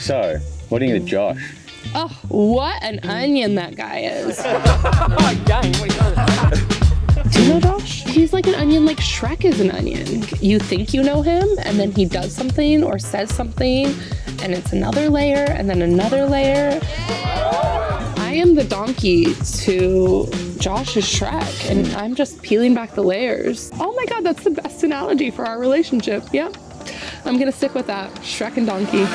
So, what do you think of Josh? Oh, what an onion that guy is. Do you know Josh? He's like an onion, like Shrek is an onion. You think you know him, and then he does something or says something, and it's another layer, and then another layer. I am the donkey to Josh's Shrek, and I'm just peeling back the layers. Oh my God, that's the best analogy for our relationship. Yep, I'm gonna stick with that. Shrek and donkey.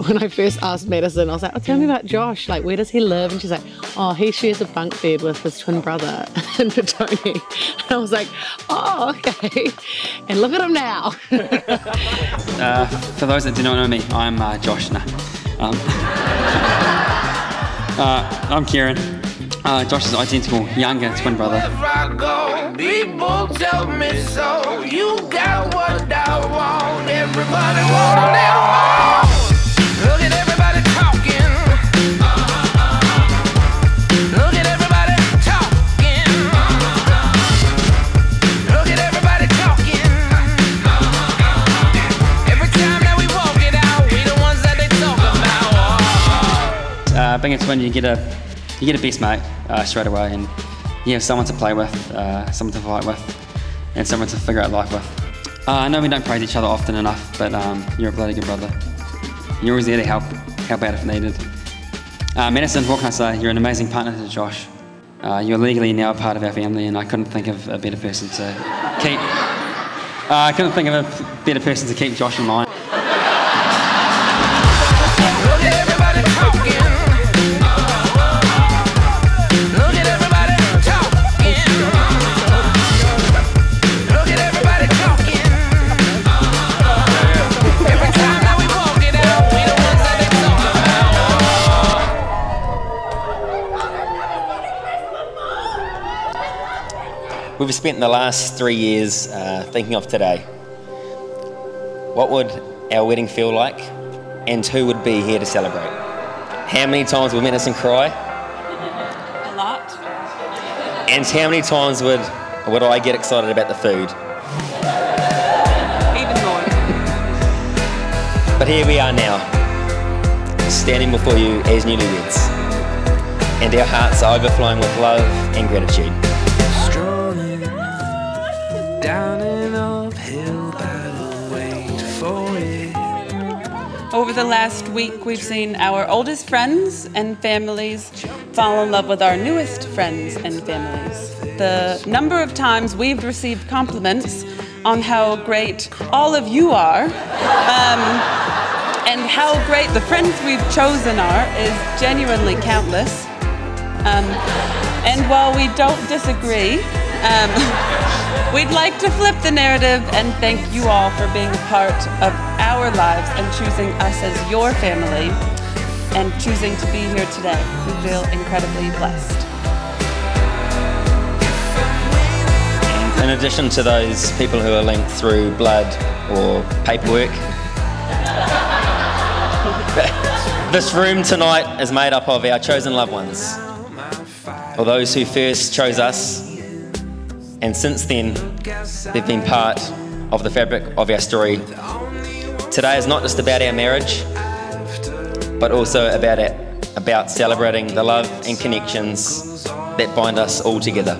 When I first asked Maddison, I was like, oh, tell me about Josh. Like, where does he live? And she's like, oh, he shares a bunk bed with his twin brother in Tony. And I was like, oh, okay. And look at him now. For those that do not know me, I'm Josh. I'm Kieran. Josh's identical younger twin brother. People tell me so. You got what I want. Everybody want it. Look at everybody talking. Look at everybody talking. Look at everybody talking. Every time that we walk it out, we the ones that they talk about. Being a twin, you get a best mate straight away, and you have someone to play with, someone to fight with, and someone to figure out life with. I know we don't praise each other often enough, but you're a bloody good brother. You're always there to help out if needed. Maddison, what can I say? You're an amazing partner to Josh. You're legally now a part of our family, and I couldn't think of a better person to keep. I couldn't think of a better person to keep Josh in line. Look at everybody talking. Look at everybody talking. Look at everybody talking. Every time that we walk it out, we the ones that they talk about. We've spent the last 3 years thinking of today. What would our wedding feel like, and who would be here to celebrate? How many times would Maddison cry? A lot. And how many times would I get excited about the food? Even more. But here we are now, standing before you as newlyweds, and our hearts are overflowing with love and gratitude. Strolling down an uphill battle, wait for it. Over the last week, we've seen our oldest friends and families fall in love with our newest friends and families. The number of times we've received compliments on how great all of you are, and how great the friends we've chosen are is genuinely countless. And while we don't disagree, we'd like to flip the narrative and thank you all for being a part of our lives and choosing us as your family and choosing to be here today. We feel incredibly blessed. In addition to those people who are linked through blood or paperwork, this room tonight is made up of our chosen loved ones, or those who first chose us, and since then they've been part of the fabric of our story. Today is not just about our marriage, but also about celebrating the love and connections that bind us all together.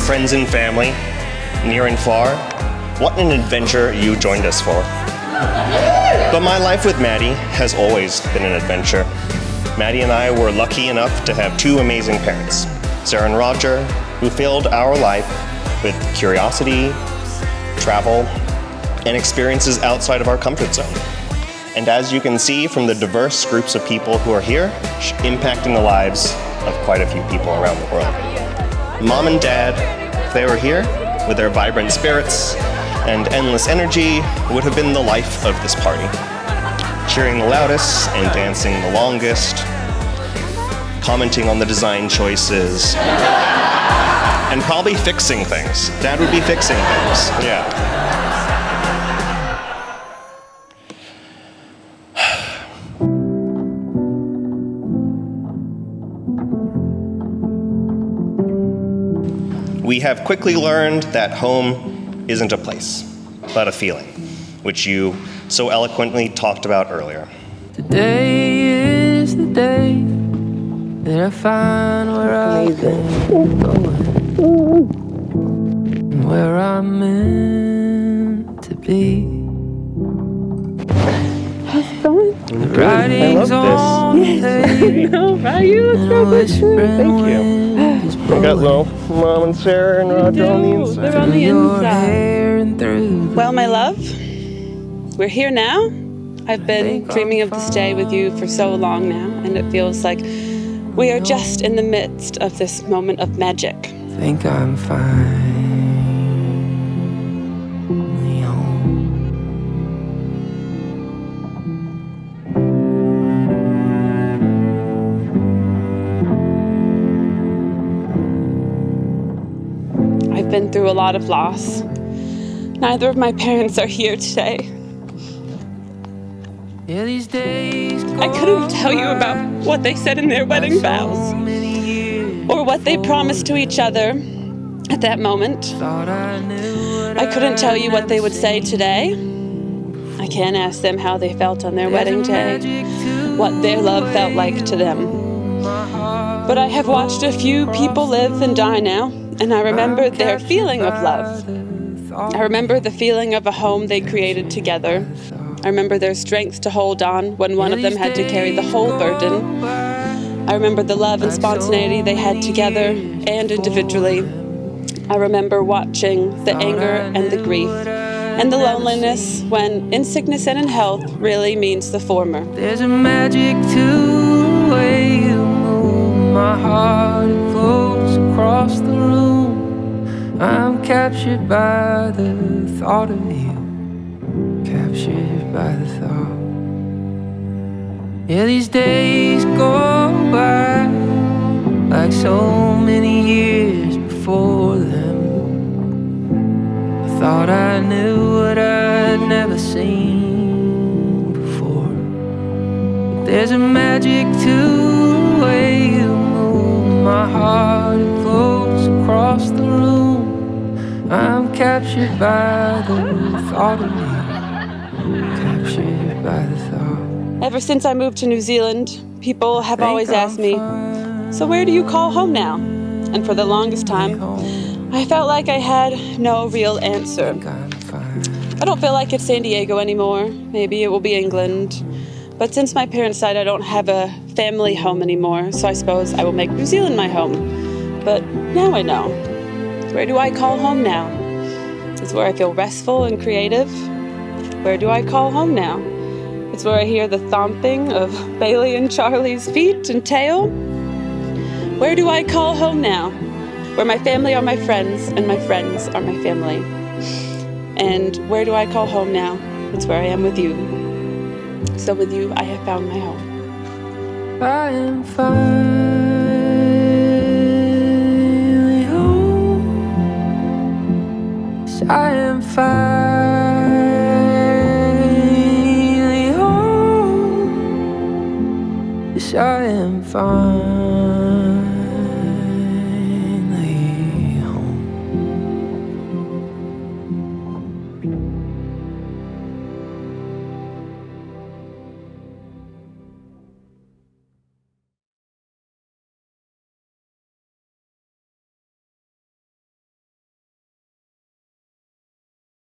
Friends and family, near and far, what an adventure you joined us for. But my life with Maddie has always been an adventure. Maddie and I were lucky enough to have two amazing parents, Sarah and Roger, who filled our life with curiosity, travel, and experiences outside of our comfort zone. And as you can see from the diverse groups of people who are here, impacting the lives of quite a few people around the world. Mom and Dad, if they were here, with their vibrant spirits and endless energy, would have been the life of this party. Cheering the loudest and dancing the longest. commenting on the design choices, and probably fixing things. Dad would be fixing things, yeah. We have quickly learned that home isn't a place, but a feeling, which you so eloquently talked about earlier. Today is the day that I find where I've been going, where I'm meant to be. How's it going? The writing's on the page. No, right? You look so good. Thank you. We got little Mom and Sarah and Roger on the inside. They're on the inside. Well, my love, we're here now. I've been dreaming of this day with you for so long now, and it feels like we are just in the midst of this moment of magic. Think I'm fine. I've been through a lot of loss. Neither of my parents are here today. Yeah, these days I couldn't tell you about what they said in their wedding vows, or what they promised to each other at that moment. I couldn't tell you what they would say today. I can't ask them how they felt on their wedding day, what their love felt like to them. But I have watched a few people live and die now, and I remember their feeling of love. I remember the feeling of a home they created together. I remember their strength to hold on when one of them had to carry the whole burden. I remember the love and spontaneity they had together and individually. I remember watching the anger and the grief and the loneliness when in sickness and in health really means the former. There's a magic to the way you move. My heart floats across the room. I'm captured by the thought of you. Captured by the thought. Yeah, these days go by like so many years before them. I thought I knew what I'd never seen before. But there's a magic to the way you move. My heart floats across the room. I'm captured by the thought of you. Captured by the thought. Ever since I moved to New Zealand, people have always asked me, so where do you call home now? And for the longest time, I felt like I had no real answer. I don't feel like it's San Diego anymore. Maybe it will be England. But since my parents died, I don't have a family home anymore, so I suppose I will make New Zealand my home. But now I know. Where do I call home now? It's where I feel restful and creative. Where do I call home now? It's where I hear the thumping of Bailey and Charlie's feet and tail. Where do I call home now? Where my family are my friends and my friends are my family. And where do I call home now? It's where I am with you. So with you, I have found my home. I am finally home. Yes, I am finally home. Yes, I am finally